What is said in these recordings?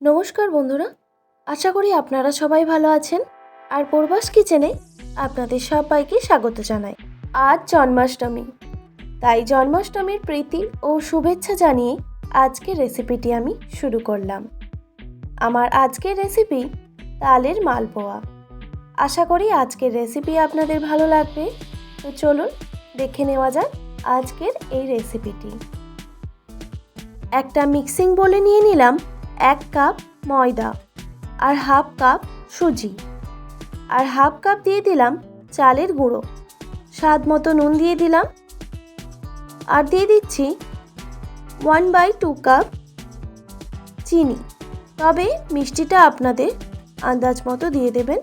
নমস্কার বন্ধুরা, আশা করি আপনারা সবাই ভালো আছেন। আর প্রবাস কিচেনে আপনাদের সবাইকে স্বাগত জানাই। আজ জন্মাষ্টমী, তাই জন্মাষ্টমীর প্রীতি ও শুভেচ্ছা জানিয়ে আজকের রেসিপিটি আমি শুরু করলাম। আমার আজকের রেসিপি তালের মালপোয়া। আশা করি আজকের রেসিপি আপনাদের ভালো লাগবে। তো চলুন দেখে নেওয়া যাক আজকের এই রেসিপিটি। একটা মিক্সিং বোলে নিয়ে নিলাম 1 কাপ ময়দা আর হাফ কাপ সুজি আর হাফ কাপ দিয়ে দিলাম চালের গুঁড়ো, স্বাদ মতো নুন দিয়ে দিলাম আর দিয়ে দিচ্ছি 1/2 কাপ চিনি। তবে মিষ্টিটা আপনাদের আন্দাজ মতো দিয়ে দেবেন।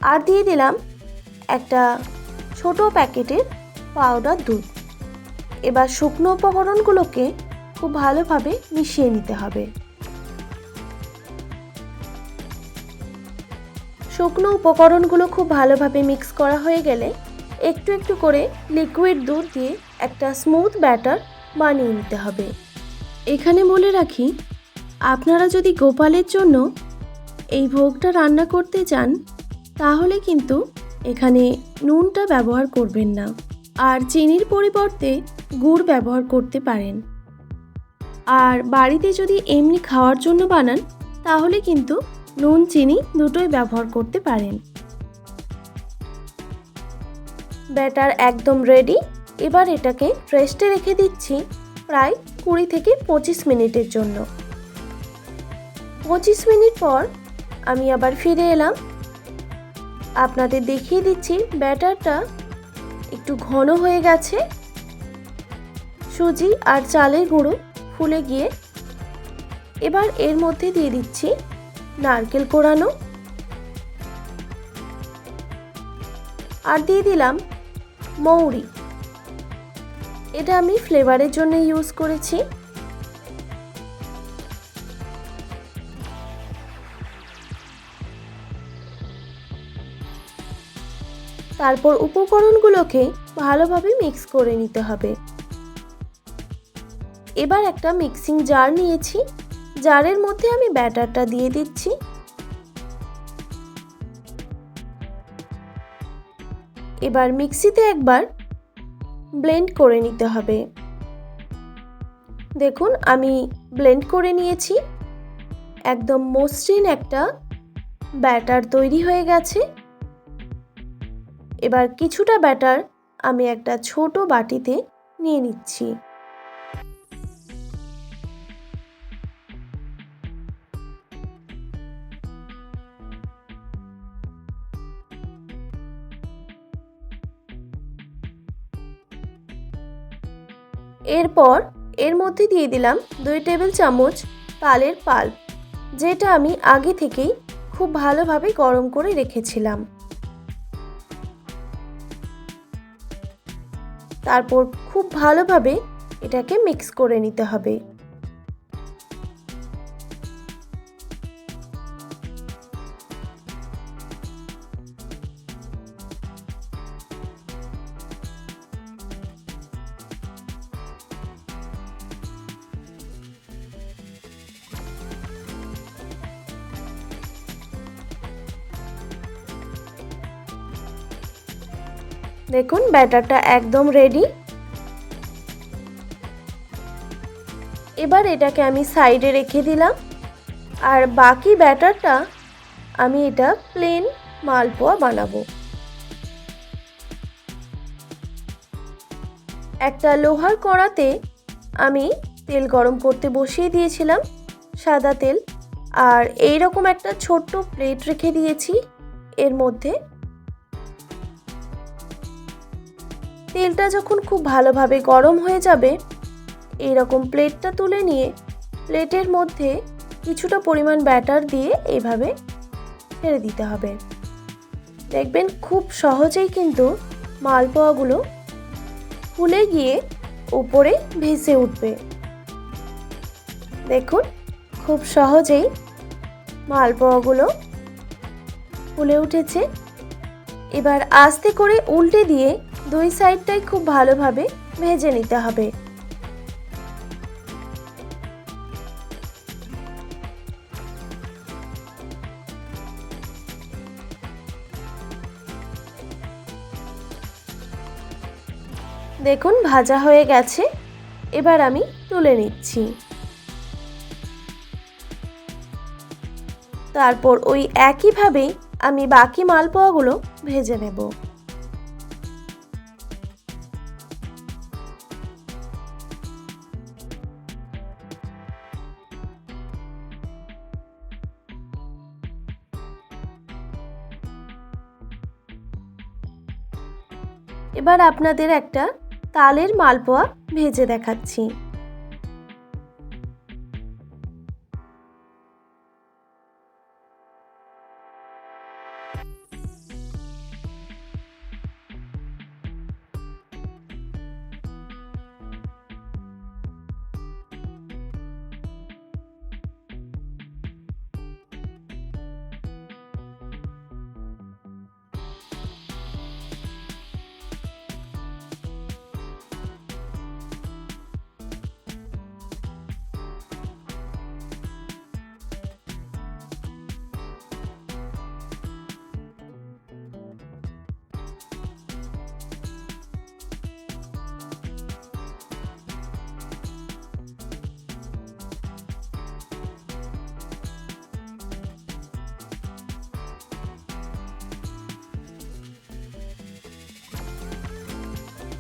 আর দিয়ে দিলাম একটা ছোট প্যাকেটের পাউডার দুধ। এবার শুকনো উপকরণগুলোকে খুব ভালোভাবে মিশিয়ে নিতে হবে। শুকনো উপকরণগুলো খুব ভালোভাবে মিক্স করা হয়ে গেলে একটু একটু করে লিকুইড দুধ দিয়ে একটা স্মুথ ব্যাটার বানিয়ে নিতে হবে। এখানে বলে রাখি, আপনারা যদি গোপালের জন্য এই ভোগটা রান্না করতে চান তাহলে কিন্তু এখানে নুনটা ব্যবহার করবেন না, আর চিনির পরিবর্তে গুড় ব্যবহার করতে পারেন। আর বাড়িতে যদি এমনি খাওয়ার জন্য বানান তাহলে কিন্তু নুন চিনি দুটোই ব্যবহার করতে পারেন। ব্যাটার একদম রেডি। এবার এটাকে রেস্টে রেখে দিচ্ছি প্রায় 20 থেকে 25 মিনিটের জন্য। 25 মিনিট পর আমি আবার ফিরে এলাম। আপনাদের দেখিয়ে দিচ্ছি ব্যাটারটা একটু ঘন হয়ে গেছে। সুজি আর চালের গুঁড়ো ফুলে গিয়ে এবার এর মধ্যে দিয়ে দিচ্ছি নারকেল কোড়ানো আর দিয়ে দিলাম মৌরি। এটা আমি ফ্লেভারের জন্য ইউজ করেছি। তারপর উপকরণগুলোকে ভালোভাবে মিক্স করে নিতে হবে। এবার একটা মিক্সিং জার নিয়েছি, জারের মধ্যে আমি ব্যাটারটা দিয়ে দিচ্ছি। এবার মিক্সিতে একবার ব্লেন্ড করে নিতে হবে। দেখুন আমি ব্লেন্ড করে নিয়েছি, একদম মসৃণ একটা ব্যাটার তৈরি হয়ে গেছে। এবার কিছুটা ব্যাটার আমি একটা ছোট বাটিতে নিয়ে নিচ্ছি। এরপর এর মধ্যে দিয়ে দিলাম 2 টেবিল চামচ তালের পাল্প, যেটা আমি আগে থেকেই খুব ভালোভাবে গরম করে রেখেছিলাম। তারপর খুব ভালোভাবে এটাকে মিক্স করে নিতে হবে। দেখুন ব্যাটারটা একদম রেডি। এবার এটাকে আমি সাইডে রেখে দিলাম আর বাকি ব্যাটারটা আমি এটা প্লেন মালপোয়া বানাবো। একটা লোহার কড়াতে আমি তেল গরম করতে বসিয়ে দিয়েছিলাম, সাদা তেল। আর এইরকম একটা ছোট্ট প্লেট রেখে দিয়েছি। এর মধ্যে তেলটা যখন খুব ভালোভাবে গরম হয়ে যাবে, এইরকম প্লেটটা তুলে নিয়ে প্লেটের মধ্যে কিছুটা পরিমাণ ব্যাটার দিয়ে এইভাবে ছেড়ে দিতে হবে। দেখবেন খুব সহজেই কিন্তু মালপোয়াগুলো ফুলে গিয়ে উপরে ভেসে উঠবে। দেখুন খুব সহজেই মালপোয়াগুলো ফুলে উঠেছে। এবার আস্তে করে উল্টে দিয়ে 2 সাইডটাই খুব ভালোভাবে ভেজে নিতে হবে। দেখুন ভাজা হয়ে গেছে, এবার আমি তুলে নিচ্ছি। তারপর ওই একইভাবেই আমি বাকি মালপোয়াগুলো ভেজে নেব। এবার আপনাদের একটা তালের মালপোয়া ভেজে দেখাচ্ছি।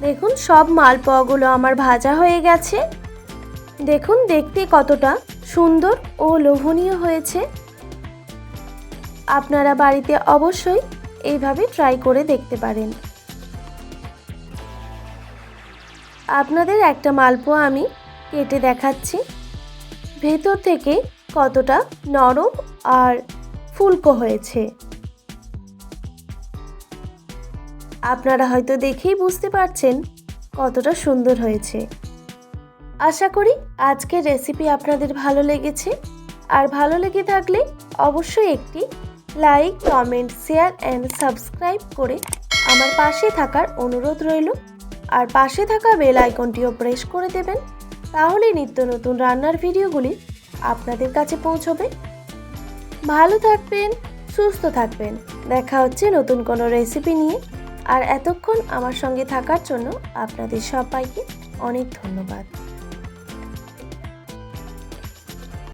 দেখুন সব মালপোয়াগুলো আমার ভাজা হয়ে গেছে। দেখুন দেখতে কতটা সুন্দর ও লোভনীয় হয়েছে। আপনারা বাড়িতে অবশ্যই এইভাবে ট্রাই করে দেখতে পারেন। আপনাদের একটা মালপোয়া আমি কেটে দেখাচ্ছি। ভেতর থেকে কতটা নরম আর ফুলকো হয়েছে। আপনারা হয়তো দেখেই বুঝতে পারছেন কতটা সুন্দর হয়েছে। আশা করি আজকের রেসিপি আপনাদের ভালো লেগেছে। আর ভালো লেগে থাকলে অবশ্যই একটি like, comment, share and subscribe করে আমার পাশে থাকার অনুরোধ রইল। আর পাশে থাকা বেল আইকনটিও প্রেস করে দেবেন, তাহলে নিত্য নতুন রান্নার ভিডিওগুলি আপনাদের কাছে পৌঁছবে। ভালো থাকবেন, সুস্থ থাকবেন। দেখা হচ্ছে নতুন কোনো রেসিপি নিয়ে। আর এতক্ষণ আমার সঙ্গে থাকার জন্য আপনাদের সবাইকে অনেক ধন্যবাদ।